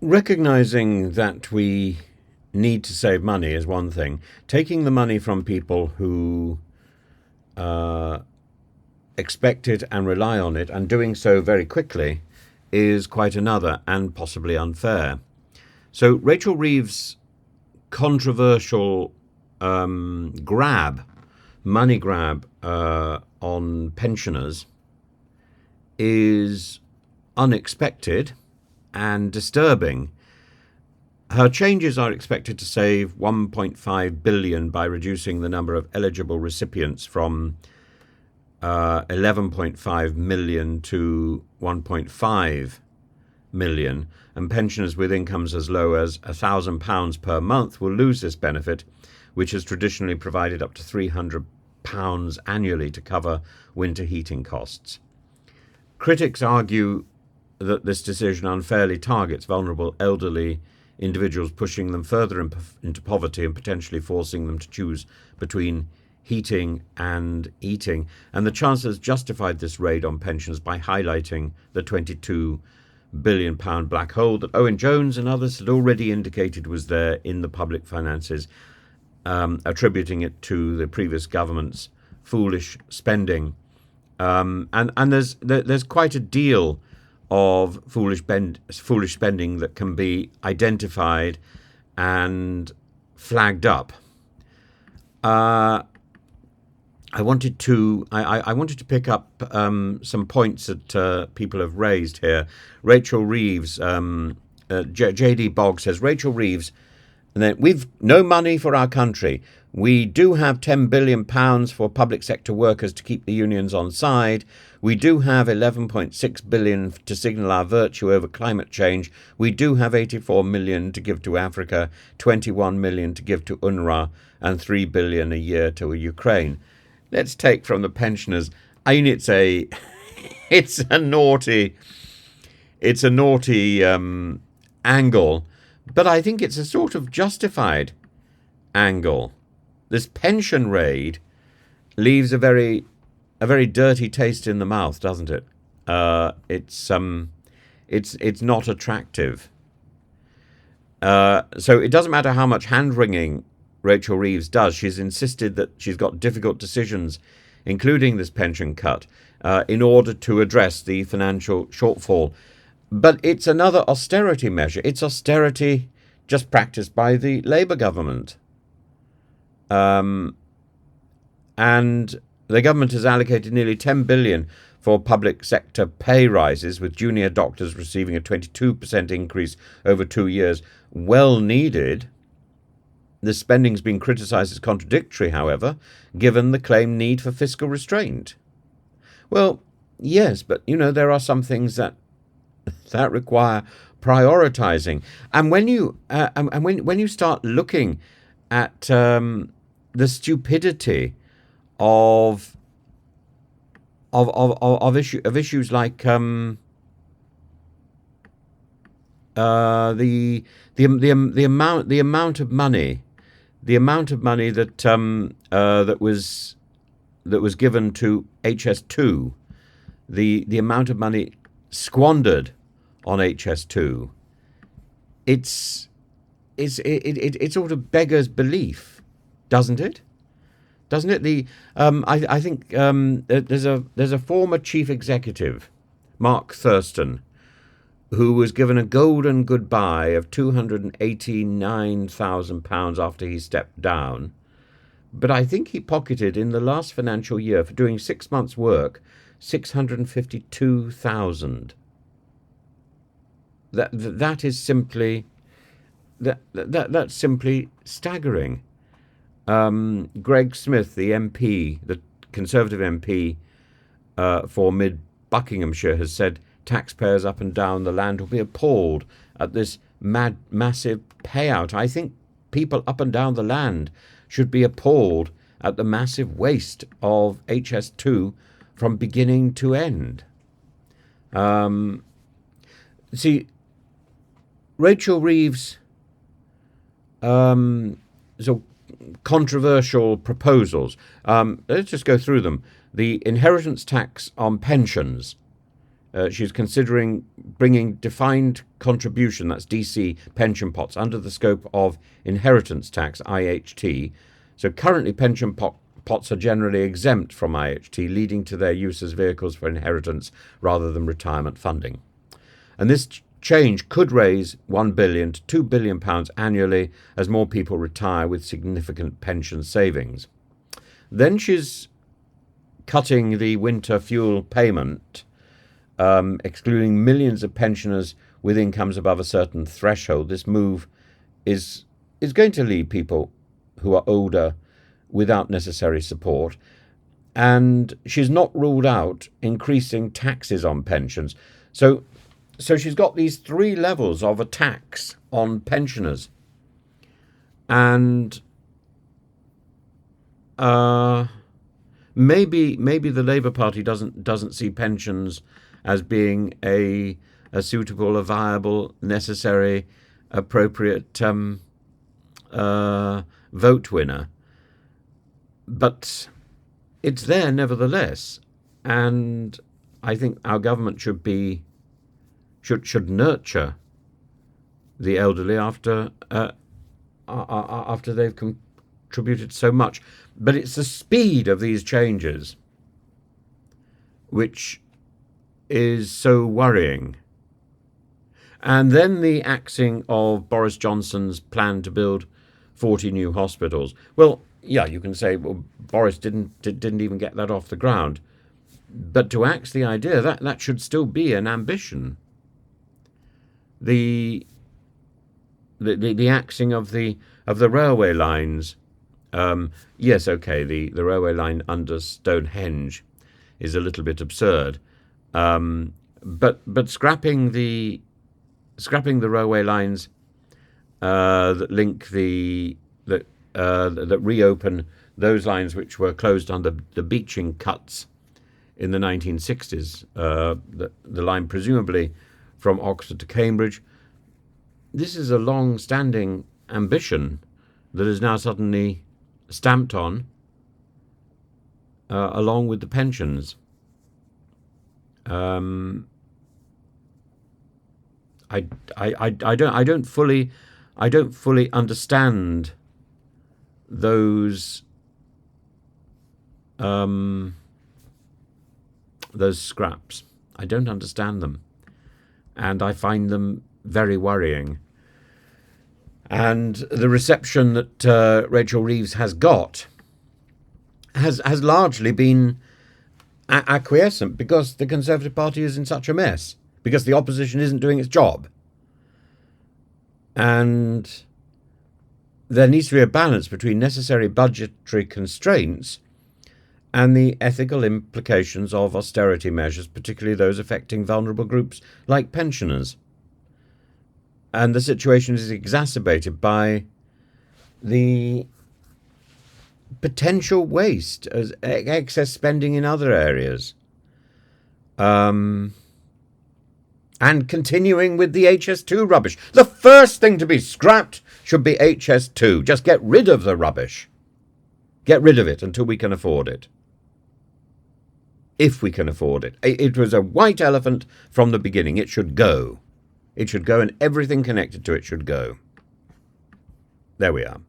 Recognizing that we need to save money is one thing. Taking the money from people who uh, expect it and rely on it and doing so very quickly is quite another and possibly unfair. So Rachel Reeves' controversial money grab on pensioners is unexpected and disturbing. Her changes are expected to save 1.5 billion by reducing the number of eligible recipients from 11.5 million to 1.5 million, and pensioners with incomes as low as £1,000 per month will lose this benefit, which has traditionally provided up to £300 annually to cover winter heating costs. Critics argue that this decision unfairly targets vulnerable elderly individuals, pushing them further into poverty and potentially forcing them to choose between heating and eating. And the Chancellor's justified this raid on pensions by highlighting the £22 billion black hole that Owen Jones and others had already indicated was there in the public finances, attributing it to the previous government's foolish spending. And there's quite a deal of foolish spending that can be identified and flagged up. I wanted to pick up some points that people have raised here. Rachel Reeves, JD Boggs says Rachel Reeves, and then we've no money for our country. We do have £10 billion for public sector workers to keep the unions on side. We do have £11.6 billion to signal our virtue over climate change. We do have £84 million to give to Africa, £21 million to give to UNRWA, and £3 billion a year to Ukraine. Let's take from the pensioners. I mean, it's a naughty angle, but I think it's a sort of justified angle. This pension raid leaves a very dirty taste in the mouth, doesn't it? It's not attractive. So it doesn't matter how much hand-wringing Rachel Reeves does. She's insisted that she's got difficult decisions, including this pension cut, in order to address the financial shortfall. But it's another austerity measure. It's austerity just practiced by the Labour government. And the government has allocated nearly 10 billion for public sector pay rises, with junior doctors receiving a 22% increase over 2 years. Well needed. The spending's been criticised as contradictory, however, given the claimed need for fiscal restraint. Well, yes, but there are some things that require prioritising, and when you start looking at the stupidity of issues like the amount of money that was given to HS2, the amount of money squandered on HS2, it sort of beggars belief, doesn't it? Doesn't it? I think there's a former chief executive, Mark Thurston, who was given a golden goodbye of £289,000 after he stepped down. But I think he pocketed in the last financial year, for doing 6 months' work, £652,000. That is simply that's simply staggering. Greg Smith, the MP, the Conservative MP for Mid Buckinghamshire, has said taxpayers up and down the land will be appalled at this massive payout. I think people up and down the land should be appalled at the massive waste of HS2 from beginning to end. See, Rachel Reeves' so controversial proposals. Let's just go through them. The inheritance tax on pensions. She's considering bringing defined contribution, that's DC, pension pots under the scope of inheritance tax, IHT. So currently pension pots are generally exempt from IHT, leading to their use as vehicles for inheritance rather than retirement funding. And this change could raise £1 billion to £2 billion annually as more people retire with significant pension savings. Then she's cutting the winter fuel payment, excluding millions of pensioners with incomes above a certain threshold. This move is going to leave people who are older without necessary support. And she's not ruled out increasing taxes on pensions. So she's got these three levels of a tax on pensioners. And maybe the Labour Party doesn't see pensions as being a suitable, a viable, necessary, appropriate vote winner. But it's there nevertheless, and I think our government should nurture the elderly after they've contributed so much. But it's the speed of these changes which is so worrying. And then the axing of Boris Johnson's plan to build 40 new hospitals. Well, yeah, you can say, well, Boris didn't even get that off the ground. But to axe the idea, that should still be an ambition. The axing of the railway lines. Yes, okay, the railway line under Stonehenge is a little bit absurd. But scrapping the railway lines that link that reopen those lines which were closed under the beeching cuts in the 1960s, the line presumably from Oxford to Cambridge. This is a long-standing ambition that is now suddenly stamped on, along with the pensions. I don't fully understand those scraps. I don't understand them, and I find them very worrying. And the reception that Rachel Reeves has got has largely been acquiescent, because the Conservative Party is in such a mess, because the opposition isn't doing its job. And there needs to be a balance between necessary budgetary constraints and the ethical implications of austerity measures, particularly those affecting vulnerable groups like pensioners. And the situation is exacerbated by the potential waste, as excess spending in other areas. And continuing with the HS2 rubbish. The first thing to be scrapped should be HS2. Just get rid of the rubbish. Get rid of it until we can afford it. If we can afford it. It was a white elephant from the beginning. It should go. It should go, and everything connected to it should go. There we are.